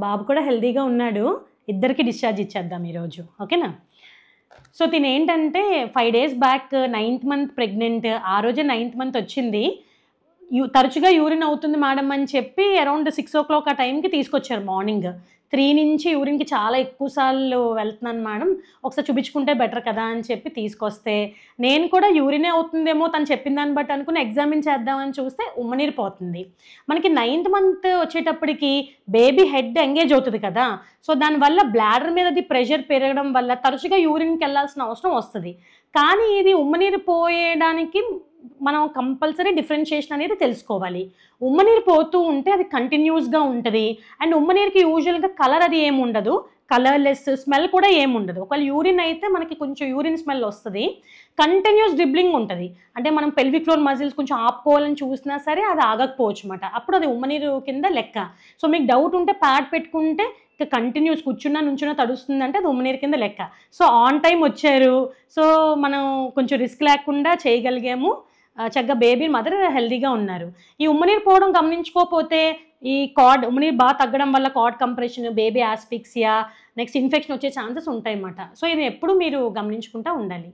బాబు కూడా హెల్తీగా ఉన్నాడు. ఇద్దరికి డిశ్చార్జ్ ఇచ్చేద్దాం ఈరోజు, ఓకేనా? సో తినేంటంటే 5 days back 9th month pregnant. ఆ రోజే 9th month వచ్చింది. తరచుగా యూరిన్ అవుతుంది మేడం అని చెప్పి అరౌండ్ 6 o'clock ఆ టైంకి తీసుకొచ్చారు. మార్నింగ్ 3 నుంచి యూరిన్కి చాలా ఎక్కువ సార్లు వెళ్తున్నాను మేడం, ఒకసారి చూపించుకుంటే బెటర్ కదా అని చెప్పి తీసుకొస్తే, నేను కూడా యూరినే అవుతుందేమో తను చెప్పిన దాన్ని బట్టి అనుకుని ఎగ్జామిన్ చేద్దామని చూస్తే ఉమ్మనీరు పోతుంది. మనకి 9th month వచ్చేటప్పటికి బేబీ హెడ్ ఎంగేజ్ అవుతుంది కదా, సో దానివల్ల బ్లాడర్ మీద అది ప్రెషర్ పెరగడం వల్ల తరచుగా యూరిన్కి వెళ్ళాల్సిన అవసరం వస్తుంది. కానీ ఇది ఉమ్మనీరు పోయడానికి మనం కంపల్సరీ డిఫరెన్షియేషన్ అనేది తెలుసుకోవాలి. ఉమ్మనీరు పోతూ ఉంటే అది కంటిన్యూస్గా ఉంటుంది. అండ్ ఉమ్మనీరుకి యూజువల్గా కలర్ అది ఏమి ఉండదు, కలర్లెస్, స్మెల్ కూడా ఏమి ఉండదు. ఒకవేళ యూరిన్ అయితే మనకి కొంచెం యూరిన్ స్మెల్ వస్తుంది. కంటిన్యూస్ డ్రిబ్లింగ్ ఉంటుంది. అంటే మనం పెల్విక్ ఫ్లోర్ మజిల్స్ కొంచెం ఆపుకోవాలని చూసినా సరే అది ఆగకపోవచ్చు అనమాట. అప్పుడు అది ఉమ్మనీరు కింద లెక్క. సో మీకు డౌట్ ఉంటే ప్యాడ్ పెట్టుకుంటే కంటిన్యూస్ కూర్చున్నా నుంచున్నా తడుస్తుందంటే అది ఉమ్మనీరు కింద లెక్క. సో ఆన్ టైం వచ్చారు, సో మనం కొంచెం రిస్క్ లేకుండా చేయగలిగాము. చక్కగా బేబీ మదర్ హెల్తీగా ఉన్నారు. ఈ ఉమ్మనీరు పోవడం గమనించుకోకపోతే ఈ ఉమ్మనీరు బాగా తగ్గడం వల్ల cord compression, baby asphyxia, next infection వచ్చే ఛాన్సెస్ ఉంటాయి అన్నమాట. సో ఇది ఎప్పుడు మీరు గమనించుకుంటూ ఉండాలి.